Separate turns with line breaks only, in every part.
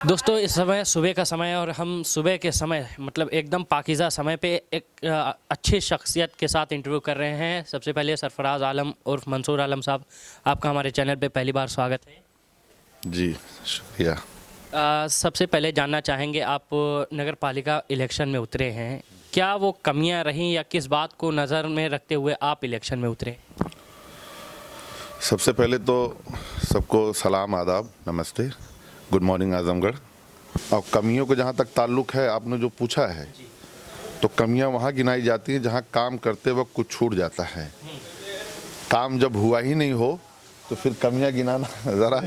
दोस्तों इस समय सुबह का समय है और हम सुबह के समय मतलब एकदम पाकीज़ा समय पे एक अच्छी शख्सियत के साथ इंटरव्यू कर रहे हैं। सबसे पहले सरफराज आलम उर्फ मंसूर आलम साहब, आपका हमारे चैनल पे पहली बार स्वागत है।
जी, शुक्रिया।
सबसे पहले जानना चाहेंगे, आप नगर पालिका इलेक्शन में उतरे हैं, क्या वो कमियां रहीं या किस बात को नज़र में रखते हुए आप इलेक्शन में उतरे?
सबसे पहले तो सबको सलाम, आदाब, नमस्ते, गुड मॉर्निंग आज़मगढ़। और कमियों को जहाँ तक ताल्लुक़ है, आपने जो पूछा है, तो कमियाँ वहाँ गिनाई जाती हैं जहाँ काम करते वक्त कुछ छूट जाता है। काम जब हुआ ही नहीं हो तो फिर कमियाँ गिनाना ज़रा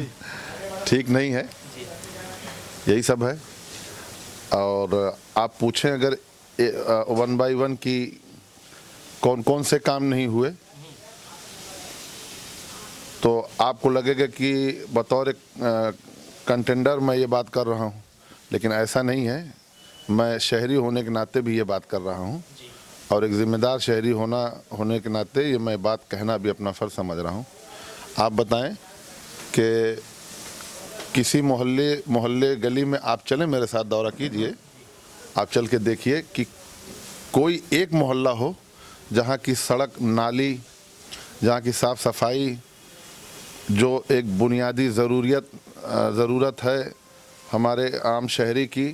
ठीक नहीं है। यही सब है। और आप पूछें अगर वन बाय वन कि कौन कौन से काम नहीं हुए, तो आपको लगेगा कि बतौर एक कंटेंडर मैं ये बात कर रहा हूँ, लेकिन ऐसा नहीं है। मैं शहरी होने के नाते भी ये बात कर रहा हूँ और एक ज़िम्मेदार शहरी होने के नाते ये मैं बात कहना भी अपना फ़र्ज़ समझ रहा हूँ। आप बताएं कि किसी मोहल्ले गली में आप चलें, मेरे साथ दौरा कीजिए, आप चल के देखिए कि कोई एक मोहल्ला हो जहाँ की सड़क नाली, जहाँ की साफ़ सफाई, जो एक बुनियादी ज़रूरत है हमारे आम शहरी की,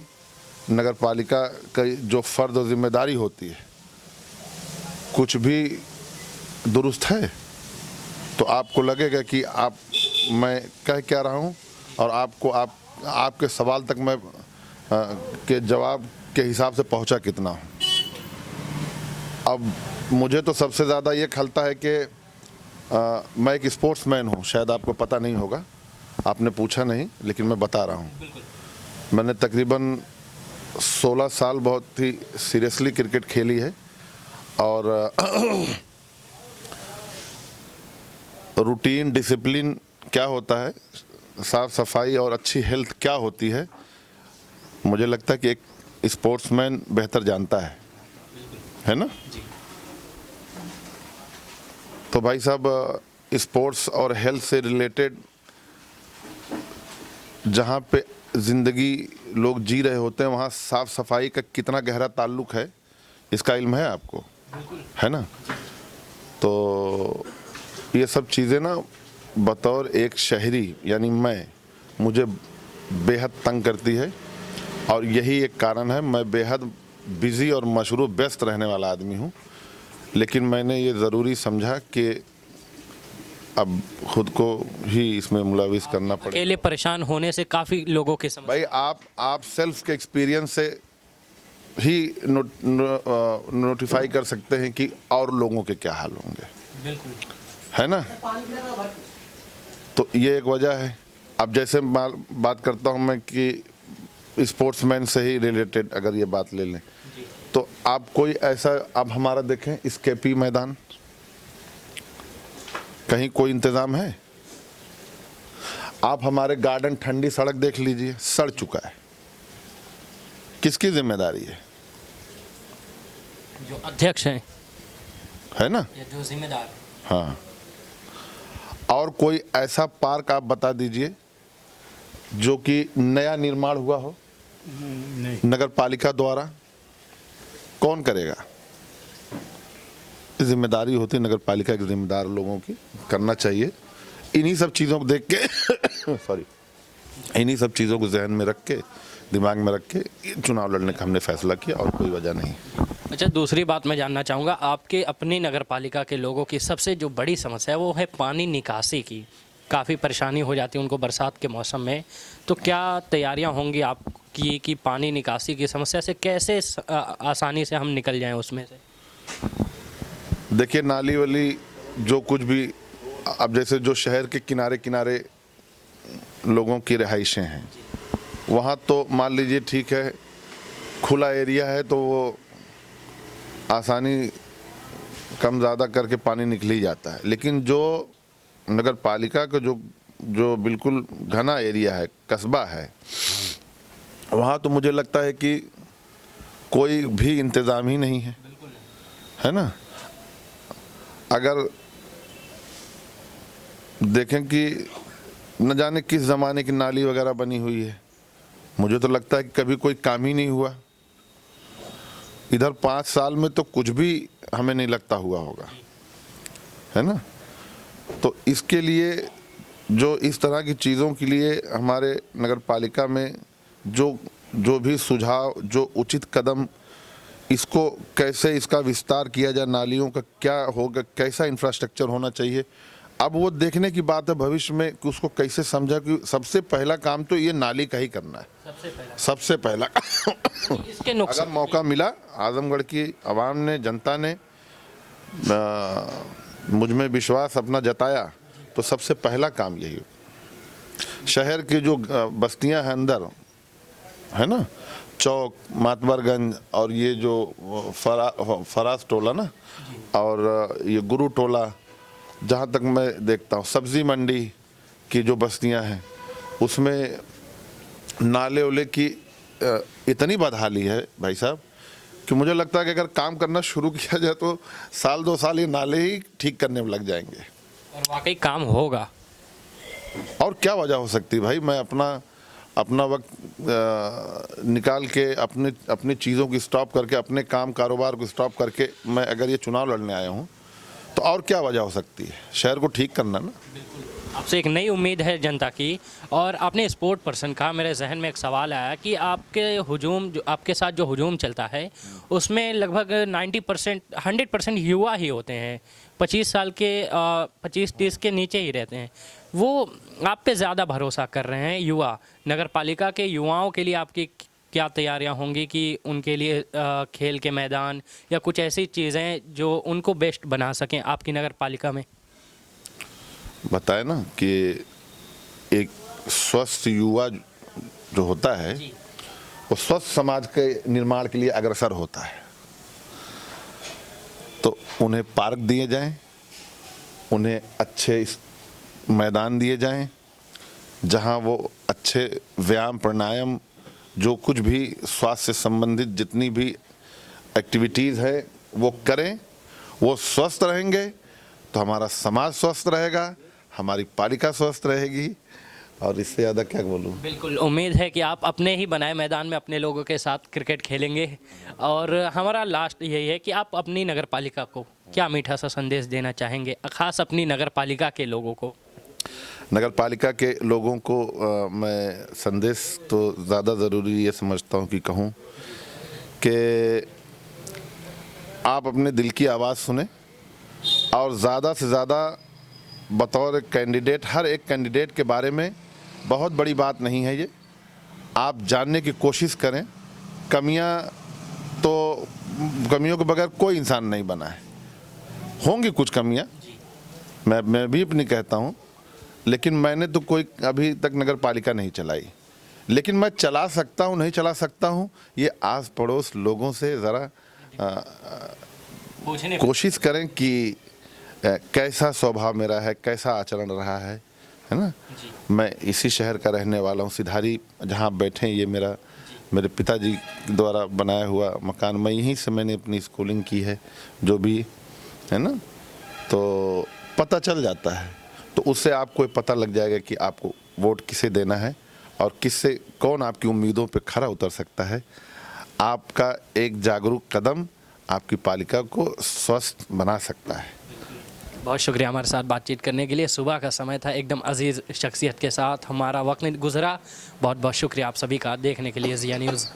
नगर पालिका का जो फ़र्ज़ और ज़िम्मेदारी होती है, कुछ भी दुरुस्त है, तो आपको लगेगा कि मैं कह क्या रहा हूँ और आपके सवाल तक मैं के जवाब के हिसाब से पहुँचा कितना हूँ। अब मुझे तो सबसे ज़्यादा ये खलता है कि मैं एक स्पोर्ट्समैन हूँ। शायद आपको पता नहीं होगा, आपने पूछा नहीं, लेकिन मैं बता रहा हूँ। मैंने तकरीबन 16 साल बहुत ही सीरियसली क्रिकेट खेली है और रूटीन, डिसिप्लिन क्या होता है, साफ़ सफाई और अच्छी हेल्थ क्या होती है, मुझे लगता है कि एक स्पोर्ट्समैन बेहतर जानता है ना। तो भाई साहब, स्पोर्ट्स और हेल्थ से रिलेटेड जहाँ पे ज़िंदगी लोग जी रहे होते हैं, वहाँ साफ़ सफाई का कितना गहरा ताल्लुक़ है, इसका इल्म है आपको, है ना। तो ये सब चीज़ें ना बतौर एक शहरी यानी मुझे बेहद तंग करती है और यही एक कारण है। मैं बेहद बिज़ी और मशरूफ़ व्यस्त रहने वाला आदमी हूँ, लेकिन मैंने ये ज़रूरी समझा कि अब खुद को ही इसमें मुलविस करना पड़े।
अकेले परेशान होने से काफ़ी लोगों की समस्या।
भाई आप सेल्फ के एक्सपीरियंस से ही नोटिफाई कर सकते हैं कि और लोगों के क्या हाल होंगे, है ना। तो ये एक वजह है। अब जैसे बात करता हूँ मैं कि स्पोर्ट्समैन से ही रिलेटेड अगर ये बात ले लें, तो आप कोई ऐसा, अब हमारा देखें स्केपी मैदान, कहीं कोई इंतज़ाम है? आप हमारे गार्डन ठंडी सड़क देख लीजिए, सड़ चुका है। किसकी जिम्मेदारी है?
जो अध्यक्ष हैं,
है ना,
जो जिम्मेदार।
हाँ। और कोई ऐसा पार्क आप बता दीजिए जो कि नया निर्माण हुआ हो नहीं, नगर पालिका द्वारा, कौन करेगा? जिम्मेदारी होती है नगर पालिका के जिम्मेदार लोगों की, करना चाहिए। इन्हीं सब चीज़ों को देख के इन्हीं सब चीज़ों को जहन में रख के, दिमाग में रख के चुनाव लड़ने का हमने फैसला किया और कोई वजह नहीं।
अच्छा, दूसरी बात मैं जानना चाहूँगा, आपके अपनी नगर पालिका के लोगों की सबसे जो बड़ी समस्या है वो है पानी निकासी की। काफ़ी परेशानी हो जाती है उनको बरसात के मौसम में, तो क्या तैयारियां होंगी आपकी कि पानी निकासी की समस्या से कैसे आसानी से हम निकल जाएं उसमें से?
देखिए, नाली वाली जो कुछ भी, अब जैसे जो शहर के किनारे किनारे लोगों की रिहाइशें हैं, वहाँ तो मान लीजिए ठीक है, खुला एरिया है तो वो आसानी कम ज़्यादा करके पानी निकल ही जाता है। लेकिन जो नगर पालिका का जो बिल्कुल घना एरिया है, कस्बा है, वहाँ तो मुझे लगता है कि कोई भी इंतज़ाम ही नहीं है ना। अगर देखें कि न जाने किस ज़माने की नाली वगैरह बनी हुई है, मुझे तो लगता है कि कभी कोई काम ही नहीं हुआ। इधर 5 साल में तो कुछ भी हमें नहीं लगता हुआ होगा, है ना। तो इसके लिए जो इस तरह की चीज़ों के लिए हमारे नगर पालिका में जो भी सुझाव, जो उचित कदम, इसको कैसे इसका विस्तार किया जाए, नालियों का क्या होगा, कैसा इंफ्रास्ट्रक्चर होना चाहिए, अब वो देखने की बात है भविष्य में कि उसको कैसे समझा। कि सबसे पहला काम तो ये नाली का ही करना है, सबसे पहला।
इसके नुकसान
अगर मौका मिला, आजमगढ़ की आवाम ने, जनता ने मुझ में विश्वास अपना जताया, तो सबसे पहला काम यही हो। शहर की जो बस्तियां हैं अंदर, है ना, चौक, मातबरगंज और ये जो फराज टोला ना, और ये गुरु टोला, जहाँ तक मैं देखता हूँ सब्जी मंडी की जो बस्तियाँ हैं, उसमें नाले उले की इतनी बदहाली है भाई साहब, कि मुझे लगता है कि अगर काम करना शुरू किया जाए तो 1-2 साल ये नाले ही ठीक करने में लग जाएंगे।
और वाकई काम होगा।
और क्या वजह हो सकती है भाई। मैं अपना वक्त निकाल के अपनी चीज़ों की स्टॉप करके, अपने काम कारोबार को स्टॉप करके मैं अगर ये चुनाव लड़ने आया हूँ, तो और क्या वजह हो सकती है। शहर को ठीक करना ना।
आपसे एक नई उम्मीद है जनता की। और आपने स्पोर्ट पर्सन कहा, मेरे जहन में एक सवाल आया कि आपके हुजूम, जो आपके साथ जो हुजूम चलता है, उसमें लगभग 90% 100% युवा ही होते हैं। 25 साल के 25-30 के नीचे ही रहते हैं। वो आप पे ज़्यादा भरोसा कर रहे हैं युवा। नगर पालिका के युवाओं के लिए आपकी क्या तैयारियां होंगी कि उनके लिए खेल के मैदान या कुछ ऐसी चीज़ें जो उनको बेस्ट बना सकें आपकी नगर पालिका में?
बताए ना कि एक स्वस्थ युवा जो होता है, वो स्वस्थ समाज के निर्माण के लिए अग्रसर होता है। तो उन्हें पार्क दिए जाएं, उन्हें अच्छे मैदान दिए जाएं, जहां वो अच्छे व्यायाम, प्राणायाम, जो कुछ भी स्वास्थ्य से संबंधित जितनी भी एक्टिविटीज़ है वो करें। वो स्वस्थ रहेंगे तो हमारा समाज स्वस्थ रहेगा, हमारी पालिका स्वस्थ रहेगी, और इससे ज़्यादा क्या बोलूँ।
बिल्कुल, उम्मीद है कि आप अपने ही बनाए मैदान में अपने लोगों के साथ क्रिकेट खेलेंगे। और हमारा लास्ट यही है कि आप अपनी नगर पालिका को क्या मीठा सा संदेश देना चाहेंगे, ख़ास अपनी नगर पालिका के लोगों को?
नगर पालिका के लोगों को मैं संदेश तो ज़्यादा ज़रूरी ये समझता हूँ कि कहूँ कि आप अपने दिल की आवाज़ सुने, और ज़्यादा से ज़्यादा बतौर कैंडिडेट, हर एक कैंडिडेट के बारे में बहुत बड़ी बात नहीं है ये, आप जानने की कोशिश करें। कमियों के बगैर कोई इंसान नहीं बना है। होंगी कुछ कमियां, मैं भी अपनी कहता हूं, लेकिन मैंने तो कोई अभी तक नगर पालिका नहीं चलाई। लेकिन मैं चला सकता हूं, नहीं चला सकता हूं, ये आस पड़ोस लोगों से ज़रा कोशिश करें कि कैसा स्वभाव मेरा है, कैसा आचरण रहा है ना। मैं इसी शहर का रहने वाला हूँ। सिधारी जहाँ बैठे, ये मेरे पिताजी द्वारा बनाया हुआ मकान, मैं यहीं से मैंने अपनी स्कूलिंग की है, जो भी है ना। तो पता चल जाता है, तो उससे आपको पता लग जाएगा कि आपको वोट किसे देना है और किससे, कौन आपकी उम्मीदों पे खरा उतर सकता है। आपका एक जागरूक कदम आपकी पालिका को स्वस्थ बना सकता है।
बहुत शुक्रिया हमारे साथ बातचीत करने के लिए। सुबह का समय था, एकदम अजीज़ शख्सियत के साथ हमारा वक्त गुजरा। बहुत बहुत शुक्रिया आप सभी का देखने के लिए ज़िया न्यूज़।